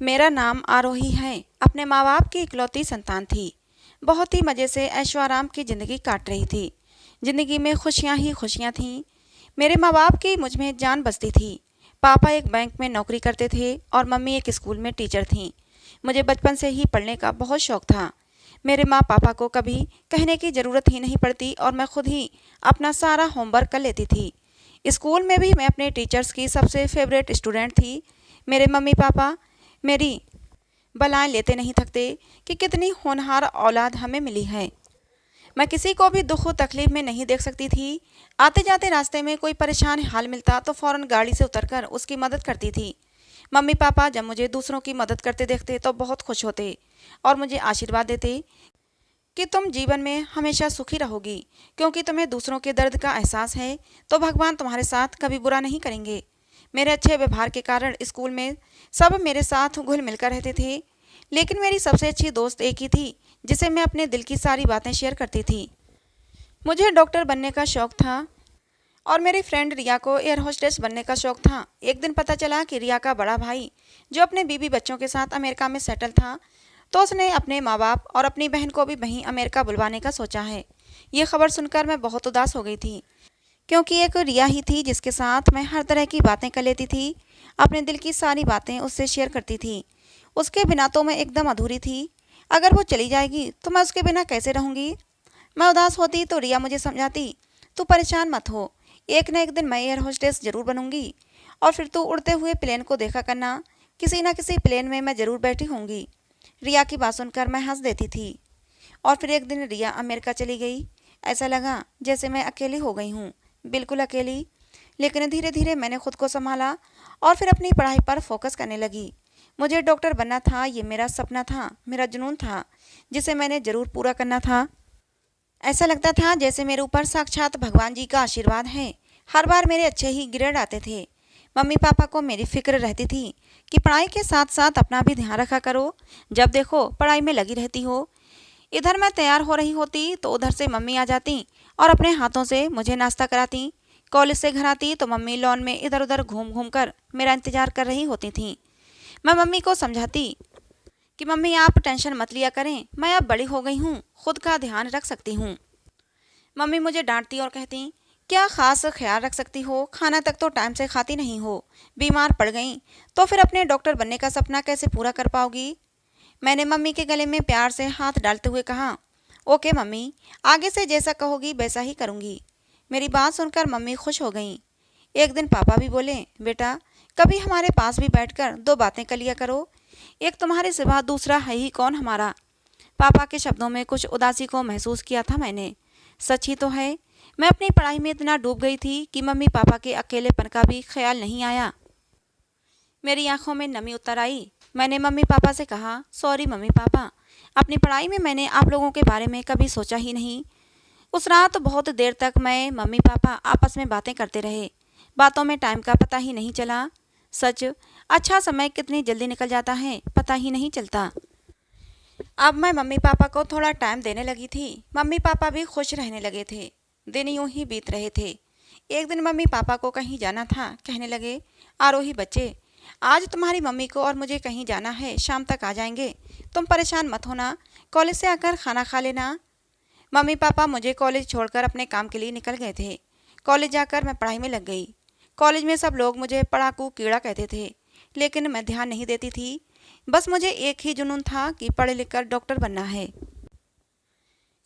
मेरा नाम आरोही है। अपने माँ बाप की इकलौती संतान थी। बहुत ही मज़े से ऐशो आराम की ज़िंदगी काट रही थी। ज़िंदगी में खुशियाँ ही खुशियाँ थीं। मेरे माँ बाप की मुझ में जान बसती थी। पापा एक बैंक में नौकरी करते थे और मम्मी एक स्कूल में टीचर थीं। मुझे बचपन से ही पढ़ने का बहुत शौक था। मेरे माँ पापा को कभी कहने की ज़रूरत ही नहीं पड़ती और मैं खुद ही अपना सारा होमवर्क कर लेती थी। स्कूल में भी मैं अपने टीचर्स की सबसे फेवरेट स्टूडेंट थी। मेरे मम्मी पापा मेरी बलाएं लेते नहीं थकते कि कितनी होनहार औलाद हमें मिली है। मैं किसी को भी दुख तकलीफ में नहीं देख सकती थी। आते जाते रास्ते में कोई परेशान हाल मिलता तो फौरन गाड़ी से उतरकर उसकी मदद करती थी। मम्मी पापा जब मुझे दूसरों की मदद करते देखते तो बहुत खुश होते और मुझे आशीर्वाद देते कि तुम जीवन में हमेशा सुखी रहोगी, क्योंकि तुम्हें दूसरों के दर्द का एहसास है तो भगवान तुम्हारे साथ कभी बुरा नहीं करेंगे। मेरे अच्छे व्यवहार के कारण स्कूल में सब मेरे साथ घुल मिलकर रहते थे, लेकिन मेरी सबसे अच्छी दोस्त एक ही थी जिसे मैं अपने दिल की सारी बातें शेयर करती थी। मुझे डॉक्टर बनने का शौक था और मेरी फ्रेंड रिया को एयर होस्टेस बनने का शौक था। एक दिन पता चला कि रिया का बड़ा भाई, जो अपने बीवी बच्चों के साथ अमेरिका में सेटल था, तो उसने अपने माँ बाप और अपनी बहन को भी वहीं अमेरिका बुलवाने का सोचा है। ये खबर सुनकर मैं बहुत उदास हो गई थी, क्योंकि एक रिया ही थी जिसके साथ मैं हर तरह की बातें कर लेती थी, अपने दिल की सारी बातें उससे शेयर करती थी। उसके बिना तो मैं एकदम अधूरी थी। अगर वो चली जाएगी तो मैं उसके बिना कैसे रहूँगी। मैं उदास होती तो रिया मुझे समझाती, तू परेशान मत हो, एक न एक दिन मैं एयर होस्टेस जरूर बनूंगी और फिर तू उड़ते हुए प्लेन को देखा करना, किसी न किसी प्लेन में मैं जरूर बैठी होंगी। रिया की बात सुनकर मैं हंस देती थी। और फिर एक दिन रिया अमेरिका चली गई। ऐसा लगा जैसे मैं अकेली हो गई हूँ, बिल्कुल अकेली। लेकिन धीरे धीरे मैंने खुद को संभाला और फिर अपनी पढ़ाई पर फोकस करने लगी। मुझे डॉक्टर बनना था, ये मेरा सपना था, मेरा जुनून था, जिसे मैंने ज़रूर पूरा करना था। ऐसा लगता था जैसे मेरे ऊपर साक्षात भगवान जी का आशीर्वाद है। हर बार मेरे अच्छे ही ग्रेड आते थे। मम्मी पापा को मेरी फिक्र रहती थी कि पढ़ाई के साथ साथ अपना भी ध्यान रखा करो, जब देखो पढ़ाई में लगी रहती हो। इधर मैं तैयार हो रही होती तो उधर से मम्मी आ जाती और अपने हाथों से मुझे नाश्ता कराती। कॉलेज से घर आती तो मम्मी लॉन में इधर उधर घूम घूम कर मेरा इंतजार कर रही होती थी। मैं मम्मी को समझाती कि मम्मी आप टेंशन मत लिया करें, मैं अब बड़ी हो गई हूँ, खुद का ध्यान रख सकती हूँ। मम्मी मुझे डांटती और कहती, क्या खास ख्याल रख सकती हो, खाना तक तो टाइम से खाती नहीं हो, बीमार पड़ गई तो फिर अपने डॉक्टर बनने का सपना कैसे पूरा कर पाओगी। मैंने मम्मी के गले में प्यार से हाथ डालते हुए कहा, ओके मम्मी, आगे से जैसा कहोगी वैसा ही करूँगी। मेरी बात सुनकर मम्मी खुश हो गई। एक दिन पापा भी बोले, बेटा कभी हमारे पास भी बैठकर दो बातें कर लिया करो, एक तुम्हारे सिवा दूसरा है ही कौन हमारा। पापा के शब्दों में कुछ उदासी को महसूस किया था मैंने। सच ही तो है, मैं अपनी पढ़ाई में इतना डूब गई थी कि मम्मी पापा के अकेलेपन का भी ख्याल नहीं आया। मेरी आंखों में नमी उतर आई। मैंने मम्मी पापा से कहा, सॉरी मम्मी पापा, अपनी पढ़ाई में मैंने आप लोगों के बारे में कभी सोचा ही नहीं। उस रात बहुत देर तक मैं मम्मी पापा आपस में बातें करते रहे। बातों में टाइम का पता ही नहीं चला। सच, अच्छा समय कितनी जल्दी निकल जाता है पता ही नहीं चलता। अब मैं मम्मी पापा को थोड़ा टाइम देने लगी थी। मम्मी पापा भी खुश रहने लगे थे। दिन यूं ही बीत रहे थे। एक दिन मम्मी पापा को कहीं जाना था। कहने लगे, आरोही बच्चे, आज तुम्हारी मम्मी को और मुझे कहीं जाना है, शाम तक आ जाएंगे, तुम परेशान मत होना, कॉलेज से आकर खाना खा लेना। मम्मी पापा मुझे कॉलेज छोड़कर अपने काम के लिए निकल गए थे। कॉलेज जाकर मैं पढ़ाई में लग गई। कॉलेज में सब लोग मुझे पढ़ाकू कीड़ा कहते थे, लेकिन मैं ध्यान नहीं देती थी। बस मुझे एक ही जुनून था कि पढ़ लिख कर डॉक्टर बनना है।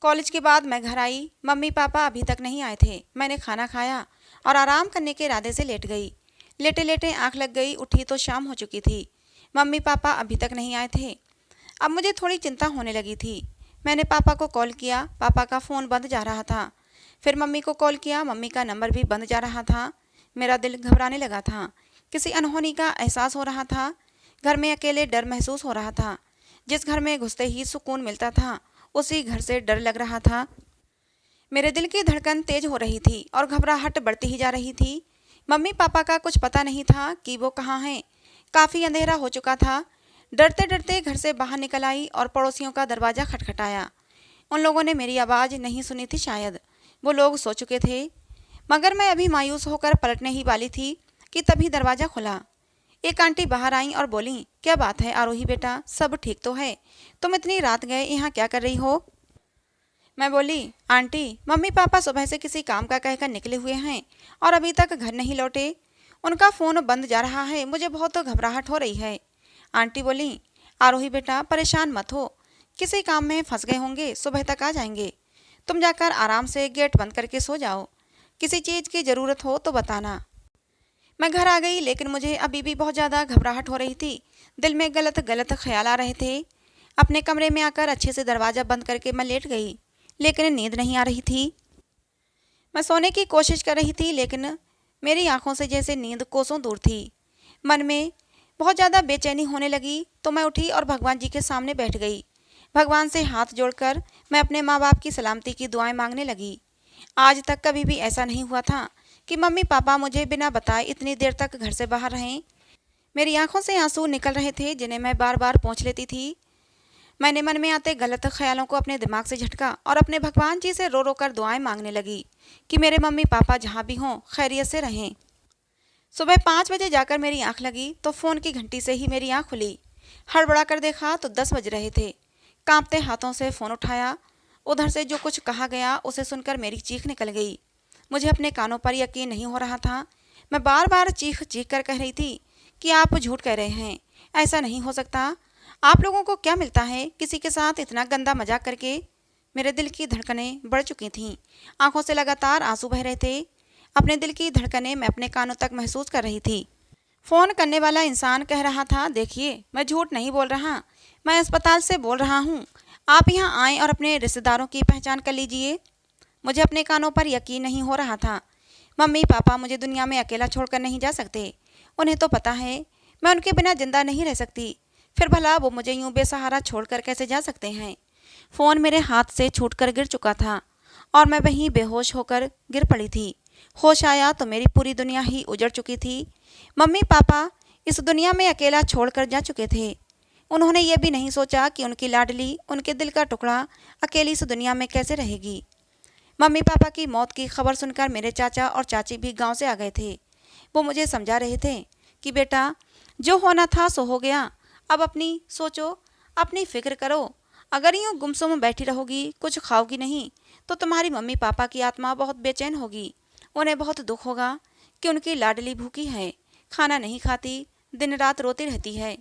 कॉलेज के बाद मैं घर आई। मम्मी पापा अभी तक नहीं आए थे। मैंने खाना खाया और आराम करने के इरादे से लेट गई। लेटे लेटे आंख लग गई, उठी तो शाम हो चुकी थी। मम्मी पापा अभी तक नहीं आए थे। अब मुझे थोड़ी चिंता होने लगी थी। मैंने पापा को कॉल किया, पापा का फ़ोन बंद जा रहा था। फिर मम्मी को कॉल किया, मम्मी का नंबर भी बंद जा रहा था। मेरा दिल घबराने लगा था। किसी अनहोनी का एहसास हो रहा था। घर में अकेले डर महसूस हो रहा था। जिस घर में घुसते ही सुकून मिलता था, उसी घर से डर लग रहा था। मेरे दिल की धड़कन तेज हो रही थी और घबराहट बढ़ती ही जा रही थी। मम्मी पापा का कुछ पता नहीं था कि वो कहाँ हैं। काफ़ी अंधेरा हो चुका था। डरते डरते घर से बाहर निकल आई और पड़ोसियों का दरवाज़ा खटखटाया। उन लोगों ने मेरी आवाज़ नहीं सुनी थी शायद, वो लोग सो चुके थे। मगर मैं अभी मायूस होकर पलटने ही वाली थी कि तभी दरवाज़ा खुला। एक आंटी बाहर आईं और बोली, क्या बात है आरोही बेटा, सब ठीक तो है? तुम इतनी रात गए यहाँ क्या कर रही हो? मैं बोली, आंटी मम्मी पापा सुबह से किसी काम का कहकर निकले हुए हैं और अभी तक घर नहीं लौटे। उनका फ़ोन बंद जा रहा है, मुझे बहुत घबराहट हो रही है। आंटी बोली, आरोही बेटा परेशान मत हो, किसी काम में फंस गए होंगे, सुबह तक आ जाएंगे। तुम जाकर आराम से गेट बंद करके सो जाओ, किसी चीज़ की ज़रूरत हो तो बताना। मैं घर आ गई, लेकिन मुझे अभी भी बहुत ज़्यादा घबराहट हो रही थी। दिल में गलत गलत ख्याल आ रहे थे। अपने कमरे में आकर अच्छे से दरवाज़ा बंद करके मैं लेट गई, लेकिन नींद नहीं आ रही थी। मैं सोने की कोशिश कर रही थी, लेकिन मेरी आंखों से जैसे नींद कोसों दूर थी। मन में बहुत ज़्यादा बेचैनी होने लगी, तो मैं उठी और भगवान जी के सामने बैठ गई। भगवान से हाथ जोड़कर मैं अपने माँ बाप की सलामती की दुआएं मांगने लगी। आज तक कभी भी ऐसा नहीं हुआ था कि मम्मी पापा मुझे बिना बताए इतनी देर तक घर से बाहर रहें। मेरी आंखों से आंसू निकल रहे थे, जिन्हें मैं बार बार पोंछ लेती थी। मैंने मन में आते गलत ख्यालों को अपने दिमाग से झटका और अपने भगवान जी से रो रो कर दुआएं मांगने लगी कि मेरे मम्मी पापा जहाँ भी हों खैरियत से रहें। सुबह 5 बजे जाकर मेरी आंख लगी तो फ़ोन की घंटी से ही मेरी आंख खुली। हड़बड़ा कर देखा तो 10 बज रहे थे। कांपते हाथों से फ़ोन उठाया। उधर से जो कुछ कहा गया उसे सुनकर मेरी चीख निकल गई। मुझे अपने कानों पर यकीन नहीं हो रहा था। मैं बार बार चीख चीख कर कह रही थी कि आप झूठ कह रहे हैं, ऐसा नहीं हो सकता। आप लोगों को क्या मिलता है किसी के साथ इतना गंदा मजाक करके? मेरे दिल की धड़कनें बढ़ चुकी थीं। आंखों से लगातार आंसू बह रहे थे। अपने दिल की धड़कनें मैं अपने कानों तक महसूस कर रही थी। फ़ोन करने वाला इंसान कह रहा था, देखिए मैं झूठ नहीं बोल रहा, मैं अस्पताल से बोल रहा हूँ। आप यहाँ आएँ और अपने रिश्तेदारों की पहचान कर लीजिए। मुझे अपने कानों पर यकीन नहीं हो रहा था। मम्मी पापा मुझे दुनिया में अकेला छोड़कर नहीं जा सकते। उन्हें तो पता है मैं उनके बिना जिंदा नहीं रह सकती। फिर भला वो मुझे यूं बेसहारा छोड़कर कैसे जा सकते हैं? फ़ोन मेरे हाथ से छूटकर गिर चुका था और मैं वहीं बेहोश होकर गिर पड़ी थी। होश आया तो मेरी पूरी दुनिया ही उजड़ चुकी थी। मम्मी पापा इस दुनिया में अकेला छोड़कर जा चुके थे। उन्होंने ये भी नहीं सोचा कि उनकी लाडली, उनके दिल का टुकड़ा अकेली इस दुनिया में कैसे रहेगी। मम्मी पापा की मौत की खबर सुनकर मेरे चाचा और चाची भी गांव से आ गए थे। वो मुझे समझा रहे थे कि बेटा जो होना था सो हो गया, अब अपनी सोचो, अपनी फिक्र करो। अगर यूँ गुमसुम बैठी रहोगी, कुछ खाओगी नहीं, तो तुम्हारी मम्मी पापा की आत्मा बहुत बेचैन होगी। उन्हें बहुत दुख होगा कि उनकी लाडली भूखी है, खाना नहीं खाती, दिन रात रोती रहती है।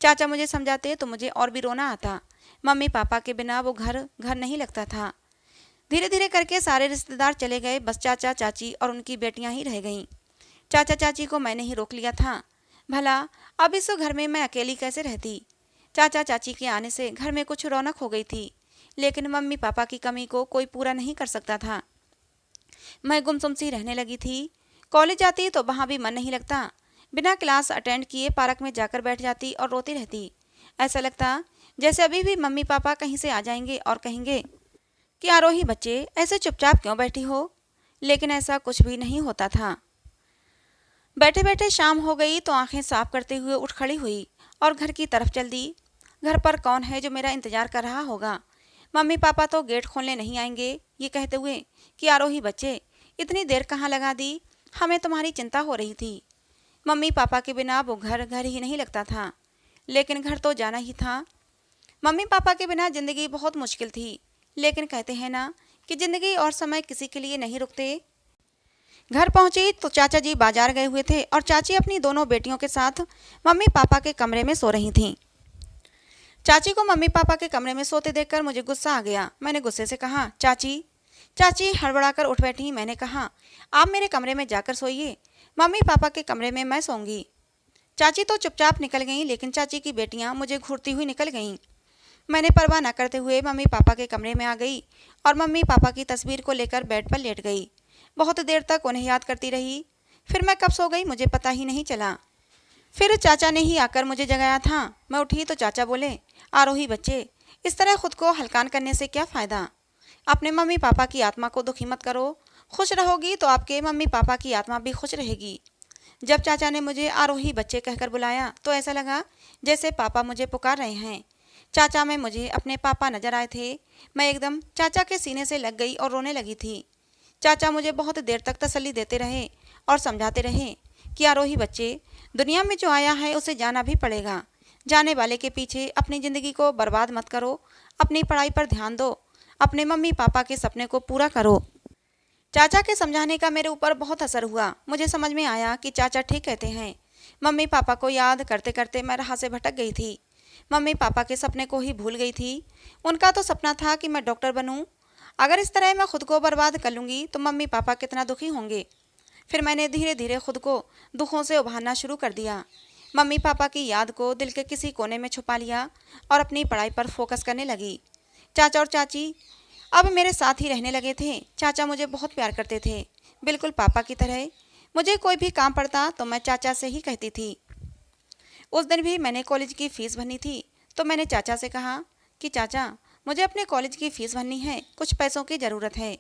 चाचा मुझे समझाते तो मुझे और भी रोना आता। मम्मी पापा के बिना वो घर घर नहीं लगता था। धीरे धीरे करके सारे रिश्तेदार चले गए, बस चाचा चाची और उनकी बेटियां ही रह गईं। चाचा चाची को मैंने ही रोक लिया था। भला अब इस घर में मैं अकेली कैसे रहती? चाचा चाची के आने से घर में कुछ रौनक हो गई थी, लेकिन मम्मी पापा की कमी को कोई पूरा नहीं कर सकता था। मैं गुमसुम सी रहने लगी थी। कॉलेज जाती तो वहाँ भी मन नहीं लगता। बिना क्लास अटेंड किए पार्क में जाकर बैठ जाती और रोती रहती। ऐसा लगता जैसे अभी भी मम्मी पापा कहीं से आ जाएंगे और कहेंगे कि आरोही बच्चे ऐसे चुपचाप क्यों बैठी हो? लेकिन ऐसा कुछ भी नहीं होता था। बैठे बैठे शाम हो गई तो आंखें साफ करते हुए उठ खड़ी हुई और घर की तरफ चल दी। घर पर कौन है जो मेरा इंतजार कर रहा होगा? मम्मी पापा तो गेट खोलने नहीं आएंगे, ये कहते हुए कि आरोही बच्चे इतनी देर कहाँ लगा दी, हमें तुम्हारी चिंता हो रही थी। मम्मी पापा के बिना वो घर घर ही नहीं लगता था, लेकिन घर तो जाना ही था। मम्मी पापा के बिना ज़िंदगी बहुत मुश्किल थी, लेकिन कहते हैं ना कि ज़िंदगी और समय किसी के लिए नहीं रुकते। घर पहुंची तो चाचा जी बाजार गए हुए थे और चाची अपनी दोनों बेटियों के साथ मम्मी पापा के कमरे में सो रही थीं। चाची को मम्मी पापा के कमरे में सोते देखकर मुझे गुस्सा आ गया। मैंने गुस्से से कहा, चाची। चाची हड़बड़ाकर उठ बैठी। मैंने कहा, आप मेरे कमरे में जाकर सोइए, मम्मी पापा के कमरे में मैं सोऊंगी। चाची तो चुपचाप निकल गईं, लेकिन चाची की बेटियां मुझे घूरती हुई निकल गईं। मैंने परवाह न करते हुए मम्मी पापा के कमरे में आ गई और मम्मी पापा की तस्वीर को लेकर बेड पर लेट गई। बहुत देर तक उन्हें याद करती रही। फिर मैं कब सो गई मुझे पता ही नहीं चला। फिर चाचा ने ही आकर मुझे जगाया था। मैं उठी तो चाचा बोले, आरोही बच्चे इस तरह खुद को हल्कान करने से क्या फ़ायदा? अपने मम्मी पापा की आत्मा को दुखी मत करो। खुश रहोगी तो आपके मम्मी पापा की आत्मा भी खुश रहेगी। जब चाचा ने मुझे आरोही बच्चे कहकर बुलाया तो ऐसा लगा जैसे पापा मुझे पुकार रहे हैं। चाचा में मुझे अपने पापा नजर आए थे। मैं एकदम चाचा के सीने से लग गई और रोने लगी थी। चाचा मुझे बहुत देर तक तसल्ली देते रहे और समझाते रहे कि आरोही बच्चे, दुनिया में जो आया है उसे जाना भी पड़ेगा। जाने वाले के पीछे अपनी ज़िंदगी को बर्बाद मत करो, अपनी पढ़ाई पर ध्यान दो, अपने मम्मी पापा के सपने को पूरा करो। चाचा के समझाने का मेरे ऊपर बहुत असर हुआ। मुझे समझ में आया कि चाचा ठीक कहते हैं। मम्मी पापा को याद करते करते मैं राह से भटक गई थी। मम्मी पापा के सपने को ही भूल गई थी। उनका तो सपना था कि मैं डॉक्टर बनूं। अगर इस तरह मैं खुद को बर्बाद कर लूँगी तो मम्मी पापा कितना दुखी होंगे। फिर मैंने धीरे धीरे खुद को दुखों से उभारना शुरू कर दिया। मम्मी पापा की याद को दिल के किसी कोने में छुपा लिया और अपनी पढ़ाई पर फोकस करने लगी। चाचा और चाची अब मेरे साथ ही रहने लगे थे। चाचा मुझे बहुत प्यार करते थे, बिल्कुल पापा की तरह। मुझे कोई भी काम पड़ता तो मैं चाचा से ही कहती थी। उस दिन भी मैंने कॉलेज की फ़ीस भरनी थी, तो मैंने चाचा से कहा कि चाचा, मुझे अपने कॉलेज की फ़ीस भरनी है, कुछ पैसों की ज़रूरत है।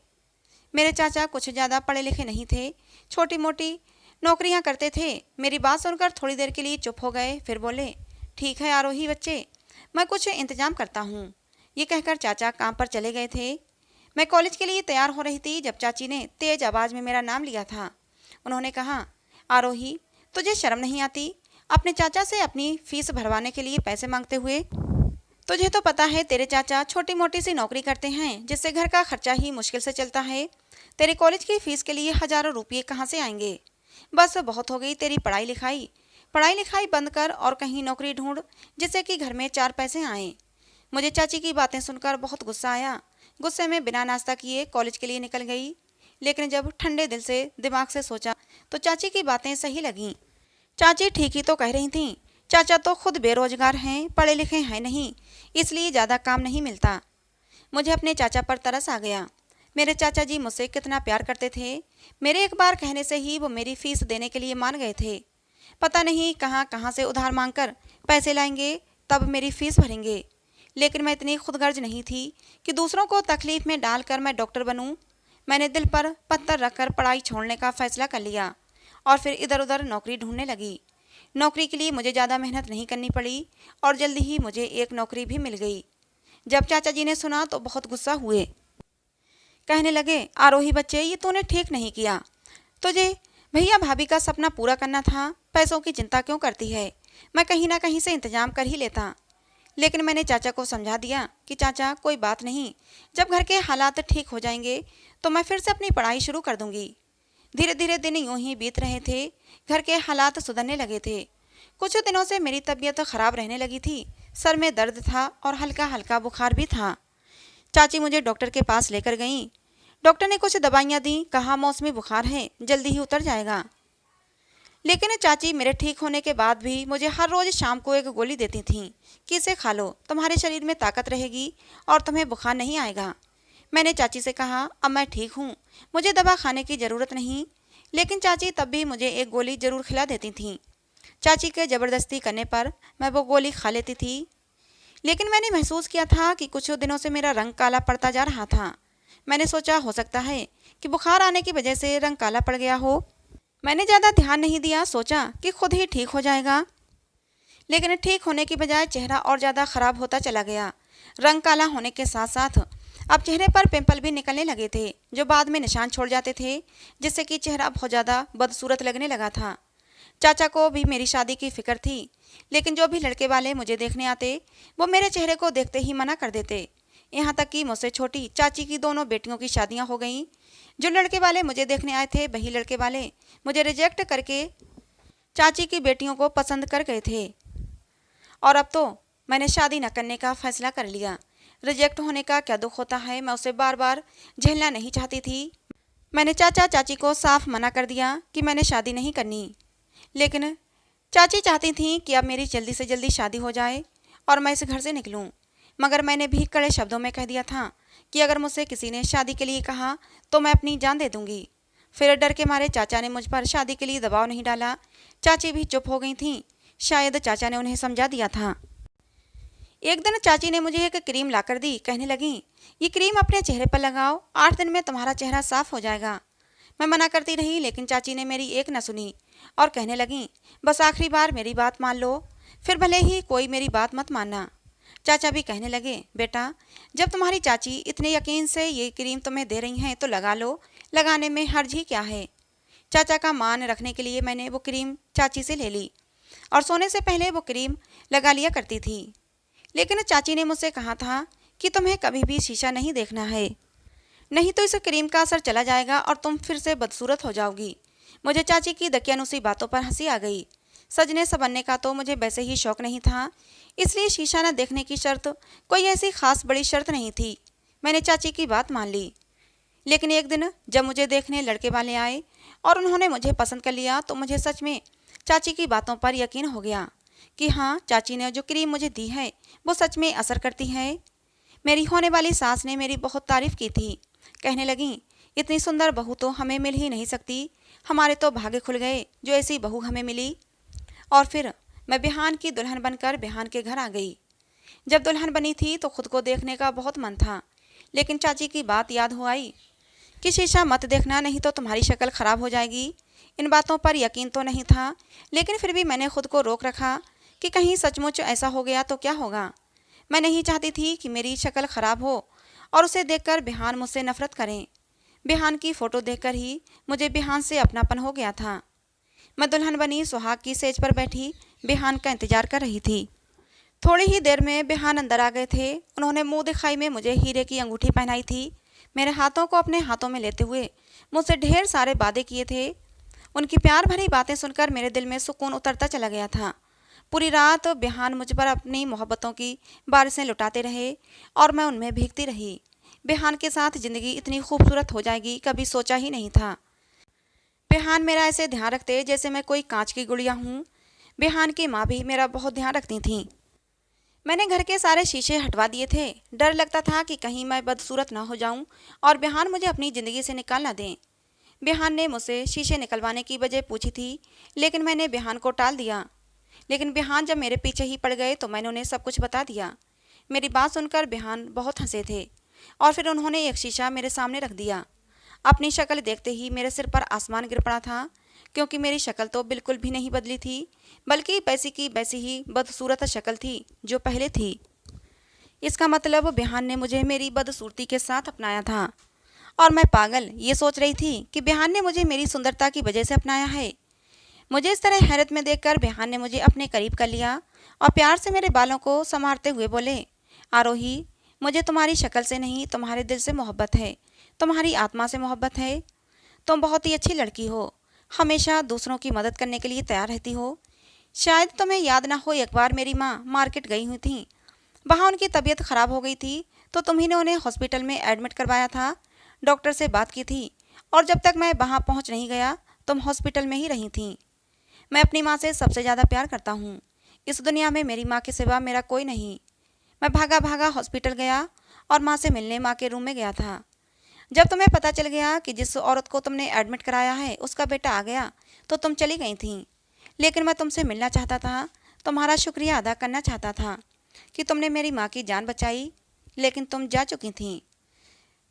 मेरे चाचा कुछ ज़्यादा पढ़े लिखे नहीं थे, छोटी मोटी नौकरियां करते थे। मेरी बात सुनकर थोड़ी देर के लिए चुप हो गए, फिर बोले, ठीक है आरोही बच्चे, मैं कुछ इंतजाम करता हूँ। ये कहकर चाचा काम पर चले गए थे। मैं कॉलेज के लिए तैयार हो रही थी जब चाची ने तेज आवाज़ में मेरा नाम लिया था। उन्होंने कहा, आरोही, तुझे शर्म नहीं आती अपने चाचा से अपनी फ़ीस भरवाने के लिए पैसे मांगते हुए? तुझे तो पता है तेरे चाचा छोटी मोटी सी नौकरी करते हैं जिससे घर का खर्चा ही मुश्किल से चलता है। तेरे कॉलेज की फ़ीस के लिए हज़ारों रुपये कहाँ से आएंगे? बस बहुत हो गई तेरी पढ़ाई लिखाई बंद कर और कहीं नौकरी ढूंढ जिससे कि घर में चार पैसे आएँ। मुझे चाची की बातें सुनकर बहुत गुस्सा आया। गुस्से में बिना नाश्ता किए कॉलेज के लिए निकल गई। लेकिन जब ठंडे दिल से दिमाग से सोचा तो चाची की बातें सही लगीं। चाची ठीक ही तो कह रही थीं। चाचा तो खुद बेरोजगार हैं, पढ़े लिखे हैं नहीं, इसलिए ज़्यादा काम नहीं मिलता। मुझे अपने चाचा पर तरस आ गया। मेरे चाचा जी मुझसे कितना प्यार करते थे। मेरे एक बार कहने से ही वो मेरी फ़ीस देने के लिए मान गए थे। पता नहीं कहाँ कहाँ से उधार मांगकर पैसे लाएंगे, तब मेरी फ़ीस भरेंगे। लेकिन मैं इतनी खुदगर्ज नहीं थी कि दूसरों को तकलीफ़ में डालकर मैं डॉक्टर बनूं। मैंने दिल पर पत्थर रखकर पढ़ाई छोड़ने का फ़ैसला कर लिया और फिर इधर उधर नौकरी ढूंढने लगी। नौकरी के लिए मुझे ज़्यादा मेहनत नहीं करनी पड़ी और जल्दी ही मुझे एक नौकरी भी मिल गई। जब चाचा जी ने सुना तो बहुत गुस्सा हुए। कहने लगे, आरोही बच्चे, ये तूने ठीक नहीं किया। तुझे भैया भाभी का सपना पूरा करना था, पैसों की चिंता क्यों करती है? मैं कहीं ना कहीं से इंतजाम कर ही लेता। लेकिन मैंने चाचा को समझा दिया कि चाचा कोई बात नहीं, जब घर के हालात ठीक हो जाएंगे तो मैं फिर से अपनी पढ़ाई शुरू कर दूंगी। धीरे धीरे दिन यूं ही बीत रहे थे। घर के हालात सुधरने लगे थे। कुछ दिनों से मेरी तबीयत खराब रहने लगी थी। सर में दर्द था और हल्का हल्का बुखार भी था। चाची मुझे डॉक्टर के पास लेकर गईं। डॉक्टर ने कुछ दवाइयाँ दी, कहा मौसमी बुखार है, जल्दी ही उतर जाएगा। लेकिन चाची मेरे ठीक होने के बाद भी मुझे हर रोज़ शाम को एक गोली देती थीं कि इसे खा लो, तुम्हारे शरीर में ताकत रहेगी और तुम्हें बुखार नहीं आएगा। मैंने चाची से कहा, अब मैं ठीक हूँ, मुझे दवा खाने की ज़रूरत नहीं। लेकिन चाची तब भी मुझे एक गोली ज़रूर खिला देती थीं। चाची के ज़बरदस्ती करने पर मैं वो गोली खा लेती थी। लेकिन मैंने महसूस किया था कि कुछ दिनों से मेरा रंग काला पड़ता जा रहा था। मैंने सोचा हो सकता है कि बुखार आने की वजह से रंग काला पड़ गया हो। मैंने ज़्यादा ध्यान नहीं दिया, सोचा कि खुद ही ठीक हो जाएगा। लेकिन ठीक होने की बजाय चेहरा और ज़्यादा ख़राब होता चला गया। रंग काला होने के साथ साथ अब चेहरे पर पिंपल भी निकलने लगे थे, जो बाद में निशान छोड़ जाते थे, जिससे कि चेहरा बहुत ज़्यादा बदसूरत लगने लगा था। चाचा को भी मेरी शादी की फिक्र थी, लेकिन जो भी लड़के वाले मुझे देखने आते वो मेरे चेहरे को देखते ही मना कर देते। यहाँ तक कि मुझसे छोटी चाची की दोनों बेटियों की शादियाँ हो गईं। जो लड़के वाले मुझे देखने आए थे वही लड़के वाले मुझे रिजेक्ट करके चाची की बेटियों को पसंद कर गए थे। और अब तो मैंने शादी न करने का फैसला कर लिया। रिजेक्ट होने का क्या दुख होता है, मैं उसे बार बार झेलना नहीं चाहती थी। मैंने चाचा चाची को साफ मना कर दिया कि मैंने शादी नहीं करनी। लेकिन चाची चाहती थीं कि अब मेरी जल्दी से जल्दी शादी हो जाए और मैं इस घर से निकलूं। मगर मैंने भी कड़े शब्दों में कह दिया था कि अगर मुझसे किसी ने शादी के लिए कहा तो मैं अपनी जान दे दूंगी। फिर डर के मारे चाचा ने मुझ पर शादी के लिए दबाव नहीं डाला। चाची भी चुप हो गई थीं। शायद चाचा ने उन्हें समझा दिया था। एक दिन चाची ने मुझे एक क्रीम लाकर दी। कहने लगी, ये क्रीम अपने चेहरे पर लगाओ, 8 दिन में तुम्हारा चेहरा साफ हो जाएगा। मैं मना करती रही, लेकिन चाची ने मेरी एक न सुनी और कहने लगी, बस आखिरी बार मेरी बात मान लो, फिर भले ही कोई मेरी बात मत मानना। चाचा भी कहने लगे, बेटा, जब तुम्हारी चाची इतने यकीन से ये क्रीम तुम्हें दे रही हैं तो लगा लो, लगाने में हर्ज ही क्या है। चाचा का मान रखने के लिए मैंने वो क्रीम चाची से ले ली और सोने से पहले वो क्रीम लगा लिया करती थी। लेकिन चाची ने मुझसे कहा था कि तुम्हें कभी भी शीशा नहीं देखना है, नहीं तो इस क्रीम का असर चला जाएगा और तुम फिर से बदसूरत हो जाओगी। मुझे चाची की दकियानुसी बातों पर हंसी आ गई। सजने संवरने का तो मुझे वैसे ही शौक नहीं था, इसलिए शीशा न देखने की शर्त कोई ऐसी खास बड़ी शर्त नहीं थी। मैंने चाची की बात मान ली। लेकिन एक दिन जब मुझे देखने लड़के वाले आए और उन्होंने मुझे पसंद कर लिया तो मुझे सच में चाची की बातों पर यकीन हो गया कि हाँ, चाची ने जो क्रीम मुझे दी है वो सच में असर करती है। मेरी होने वाली सास ने मेरी बहुत तारीफ की थी। कहने लगी, इतनी सुंदर बहू तो हमें मिल ही नहीं सकती, हमारे तो भाग्य खुल गए जो ऐसी बहू हमें मिली। और फिर मैं बिहान की दुल्हन बनकर बिहान के घर आ गई। जब दुल्हन बनी थी तो खुद को देखने का बहुत मन था, लेकिन चाची की बात याद हो आई कि शीशा मत देखना, नहीं तो तुम्हारी शक्ल खराब हो जाएगी। इन बातों पर यकीन तो नहीं था, लेकिन फिर भी मैंने खुद को रोक रखा कि कहीं सचमुच ऐसा हो गया तो क्या होगा। मैं नहीं चाहती थी कि मेरी शक्ल खराब हो और उसे देखकर बिहान मुझसे नफरत करें। बिहान की फ़ोटो देखकर ही मुझे बिहान से अपनापन हो गया था। मैं दुल्हन बनी सुहाग की सेज पर बैठी बिहान का इंतजार कर रही थी। थोड़ी ही देर में बिहान अंदर आ गए थे। उन्होंने मुंह दिखाई में मुझे हीरे की अंगूठी पहनाई थी। मेरे हाथों को अपने हाथों में लेते हुए मुझसे ढेर सारे वादे किए थे। उनकी प्यार भरी बातें सुनकर मेरे दिल में सुकून उतरता चला गया था। पूरी रात बिहान मुझ पर अपनी मोहब्बतों की बारिशें लुटाते रहे और मैं उनमें भीगती रही। बिहान के साथ ज़िंदगी इतनी खूबसूरत हो जाएगी कभी सोचा ही नहीं था। बिहान मेरा ऐसे ध्यान रखते जैसे मैं कोई कांच की गुड़िया हूँ। बिहान की माँ भी मेरा बहुत ध्यान रखती थीं। मैंने घर के सारे शीशे हटवा दिए थे। डर लगता था कि कहीं मैं बदसूरत ना हो जाऊं और बिहान मुझे अपनी ज़िंदगी से निकाल ना दें। बिहान ने मुझसे शीशे निकलवाने की वजह पूछी थी, लेकिन मैंने बिहान को टाल दिया। लेकिन बिहान जब मेरे पीछे ही पड़ गए तो मैंने उन्हें सब कुछ बता दिया। मेरी बात सुनकर बिहान बहुत हंसे थे और फिर उन्होंने एक शीशा मेरे सामने रख दिया। अपनी शक्ल देखते ही मेरे सिर पर आसमान गिर पड़ा था, क्योंकि मेरी शक्ल तो बिल्कुल भी नहीं बदली थी, बल्कि वैसी की वैसी ही बदसूरत शक्ल थी जो पहले थी। इसका मतलब बिहान ने मुझे मेरी बदसूरती के साथ अपनाया था और मैं पागल ये सोच रही थी कि बिहान ने मुझे मेरी सुंदरता की वजह से अपनाया है। मुझे इस तरह हैरत में देखकर बिहान ने मुझे अपने करीब कर लिया और प्यार से मेरे बालों को संवारते हुए बोले, आरोही, मुझे तुम्हारी शक्ल से नहीं तुम्हारे दिल से मोहब्बत है, तुम्हारी आत्मा से मोहब्बत है। तुम बहुत ही अच्छी लड़की हो, हमेशा दूसरों की मदद करने के लिए तैयार रहती हो। शायद तुम्हें याद ना हो, एक बार मेरी माँ मार्केट गई हुई थी, वहाँ उनकी तबीयत ख़राब हो गई थी तो तुम्ही ने उन्हें हॉस्पिटल में एडमिट करवाया था, डॉक्टर से बात की थी और जब तक मैं वहाँ पहुँच नहीं गया तुम हॉस्पिटल में ही रही थी। मैं अपनी माँ से सबसे ज़्यादा प्यार करता हूँ। इस दुनिया में मेरी माँ के सिवा मेरा कोई नहीं। मैं भागा भागा हॉस्पिटल गया और माँ से मिलने माँ के रूम में गया था। जब तुम्हें पता चल गया कि जिस औरत को तुमने एडमिट कराया है उसका बेटा आ गया तो तुम चली गई थी। लेकिन मैं तुमसे मिलना चाहता था, तुम्हारा शुक्रिया अदा करना चाहता था कि तुमने मेरी माँ की जान बचाई, लेकिन तुम जा चुकी थी।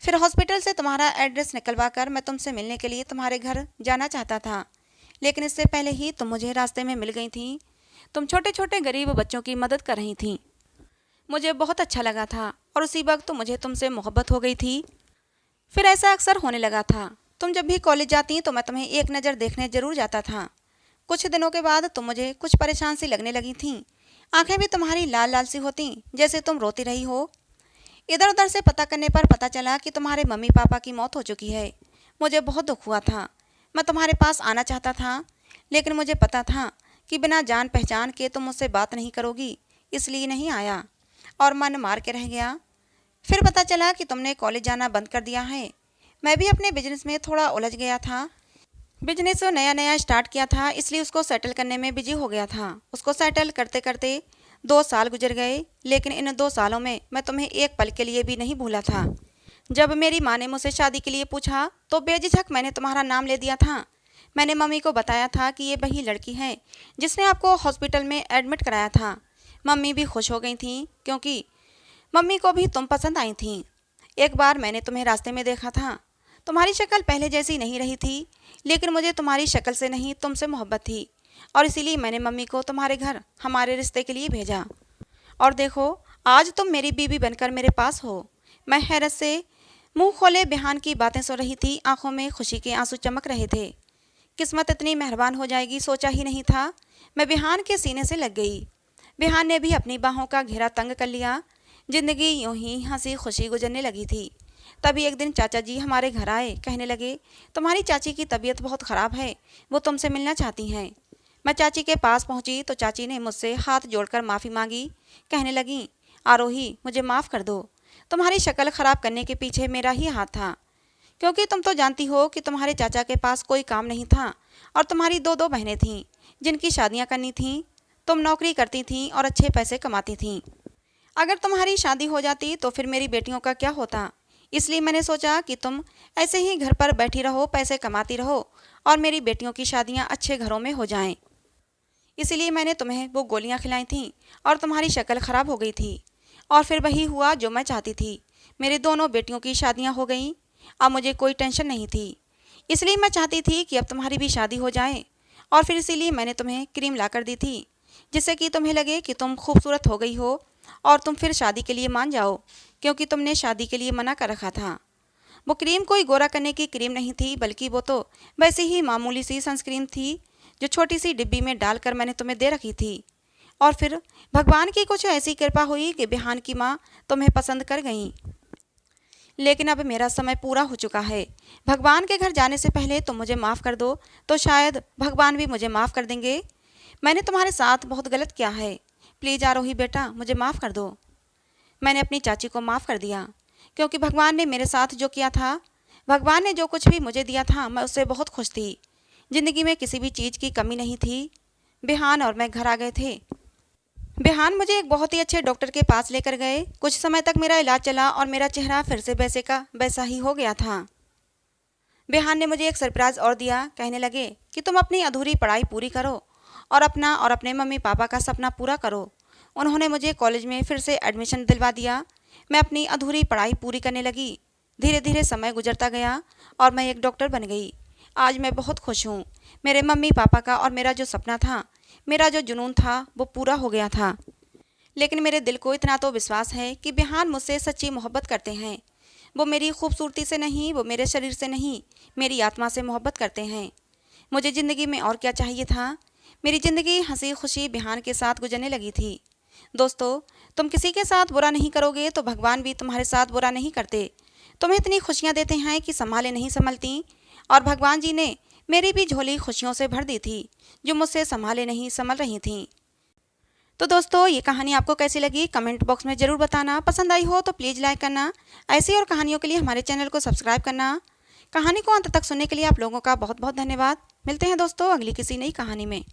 फिर हॉस्पिटल से तुम्हारा एड्रेस निकलवा कर मैं तुमसे मिलने के लिए तुम्हारे घर जाना चाहता था, लेकिन इससे पहले ही तुम मुझे रास्ते में मिल गई थी। तुम छोटे छोटे गरीब बच्चों की मदद कर रही थी। मुझे बहुत अच्छा लगा था और उसी वक्त मुझे तुमसे मोहब्बत हो गई थी। फिर ऐसा अक्सर होने लगा था। तुम जब भी कॉलेज जाती तो मैं तुम्हें एक नज़र देखने जरूर जाता था। कुछ दिनों के बाद तुम मुझे कुछ परेशान सी लगने लगी थी। आंखें भी तुम्हारी लाल लाल सी होती, जैसे तुम रोती रही हो। इधर उधर से पता करने पर पता चला कि तुम्हारे मम्मी पापा की मौत हो चुकी है। मुझे बहुत दुख हुआ था। मैं तुम्हारे पास आना चाहता था, लेकिन मुझे पता था कि बिना जान पहचान के तुम मुझसे बात नहीं करोगी, इसलिए नहीं आया और मन मार के रह गया। फिर पता चला कि तुमने कॉलेज जाना बंद कर दिया है। मैं भी अपने बिजनेस में थोड़ा उलझ गया था। बिजनेस नया नया स्टार्ट किया था, इसलिए उसको सेटल करने में बिजी हो गया था। उसको सेटल करते करते 2 साल गुजर गए, लेकिन इन 2 सालों में मैं तुम्हें एक पल के लिए भी नहीं भूला था। जब मेरी माँ ने मुझसे शादी के लिए पूछा तो बेझिझक मैंने तुम्हारा नाम ले दिया था। मैंने मम्मी को बताया था कि ये वही लड़की है जिसने आपको हॉस्पिटल में एडमिट कराया था। मम्मी भी खुश हो गई थी, क्योंकि मम्मी को भी तुम पसंद आई थी। एक बार मैंने तुम्हें रास्ते में देखा था। तुम्हारी शक्ल पहले जैसी नहीं रही थी, लेकिन मुझे तुम्हारी शक्ल से नहीं तुमसे मोहब्बत थी और इसीलिए मैंने मम्मी को तुम्हारे घर हमारे रिश्ते के लिए भेजा। और देखो, आज तुम मेरी बीवी बनकर मेरे पास हो। मैं हैरत से मुंह खोले बिहान की बातें सुन रही थी। आंखों में खुशी के आंसू चमक रहे थे। किस्मत इतनी मेहरबान हो जाएगी सोचा ही नहीं था। मैं बिहान के सीने से लग गई। बिहान ने भी अपनी बाहों का घेरा तंग कर लिया। जिंदगी यूं ही हंसी खुशी गुजरने लगी थी। तभी एक दिन चाचा जी हमारे घर आए। कहने लगे, तुम्हारी चाची की तबीयत बहुत ख़राब है, वो तुमसे मिलना चाहती हैं। मैं चाची के पास पहुंची तो चाची ने मुझसे हाथ जोड़कर माफ़ी मांगी। कहने लगी, आरोही मुझे माफ़ कर दो, तुम्हारी शक्ल ख़राब करने के पीछे मेरा ही हाथ था। क्योंकि तुम तो जानती हो कि तुम्हारे चाचा के पास कोई काम नहीं था और तुम्हारी दो दो बहनें थीं जिनकी शादियां करनी थीं। तुम नौकरी करती थीं और अच्छे पैसे कमाती थीं। अगर तुम्हारी शादी हो जाती तो फिर मेरी बेटियों का क्या होता। इसलिए मैंने सोचा कि तुम ऐसे ही घर पर बैठी रहो, पैसे कमाती रहो और मेरी बेटियों की शादियां अच्छे घरों में हो जाएं। इसलिए मैंने तुम्हें वो गोलियां खिलाई थीं और तुम्हारी शक्ल ख़राब हो गई थी। और फिर वही हुआ जो मैं चाहती थी। मेरी दोनों बेटियों की शादियां हो गईं। अब मुझे कोई टेंशन नहीं थी। इसलिए मैं चाहती थी कि अब तुम्हारी भी शादी हो जाए। और फिर इसीलिए मैंने तुम्हें क्रीम ला कर दी थी, जिससे कि तुम्हें लगे कि तुम खूबसूरत हो गई हो और तुम फिर शादी के लिए मान जाओ, क्योंकि तुमने शादी के लिए मना कर रखा था। वो क्रीम कोई गोरा करने की क्रीम नहीं थी, बल्कि वो तो वैसे ही मामूली सी सनस्क्रीन थी जो छोटी सी डिब्बी में डालकर मैंने तुम्हें दे रखी थी। और फिर भगवान की कुछ ऐसी कृपा हुई कि बिहान की माँ तुम्हें पसंद कर गई। लेकिन अब मेरा समय पूरा हो चुका है। भगवान के घर जाने से पहले तुम मुझे माफ़ कर दो तो शायद भगवान भी मुझे माफ़ कर देंगे। मैंने तुम्हारे साथ बहुत गलत किया है। प्लीज़ आरोही बेटा मुझे माफ़ कर दो। मैंने अपनी चाची को माफ़ कर दिया, क्योंकि भगवान ने मेरे साथ जो किया था, भगवान ने जो कुछ भी मुझे दिया था, मैं उससे बहुत खुश थी। ज़िंदगी में किसी भी चीज़ की कमी नहीं थी। बिहान और मैं घर आ गए थे। बिहान मुझे एक बहुत ही अच्छे डॉक्टर के पास लेकर गए। कुछ समय तक मेरा इलाज चला और मेरा चेहरा फिर से वैसे का वैसा ही हो गया था। बिहान ने मुझे एक सरप्राइज़ और दिया। कहने लगे कि तुम अपनी अधूरी पढ़ाई पूरी करो और अपना और अपने मम्मी पापा का सपना पूरा करो। उन्होंने मुझे कॉलेज में फिर से एडमिशन दिलवा दिया। मैं अपनी अधूरी पढ़ाई पूरी करने लगी। धीरे धीरे समय गुजरता गया और मैं एक डॉक्टर बन गई। आज मैं बहुत खुश हूँ। मेरे मम्मी पापा का और मेरा जो सपना था, मेरा जो जुनून था, वो पूरा हो गया था। लेकिन मेरे दिल को इतना तो विश्वास है कि बिहान मुझसे सच्ची मोहब्बत करते हैं। वो मेरी खूबसूरती से नहीं, वो मेरे शरीर से नहीं, मेरी आत्मा से मोहब्बत करते हैं। मुझे ज़िंदगी में और क्या चाहिए था। मेरी ज़िंदगी हंसी खुशी बिहान के साथ गुजरने लगी थी। दोस्तों, तुम किसी के साथ बुरा नहीं करोगे तो भगवान भी तुम्हारे साथ बुरा नहीं करते। तुम्हें इतनी खुशियाँ देते हैं कि संभाले नहीं संभलती। और भगवान जी ने मेरी भी झोली खुशियों से भर दी थी, जो मुझसे संभाले नहीं संभल रही थीं। तो दोस्तों, ये कहानी आपको कैसी लगी कमेंट बॉक्स में ज़रूर बताना। पसंद आई हो तो प्लीज़ लाइक करना। ऐसी और कहानियों के लिए हमारे चैनल को सब्सक्राइब करना। कहानी को अंत तक सुनने के लिए आप लोगों का बहुत बहुत धन्यवाद। मिलते हैं दोस्तों अगली किसी नई कहानी में।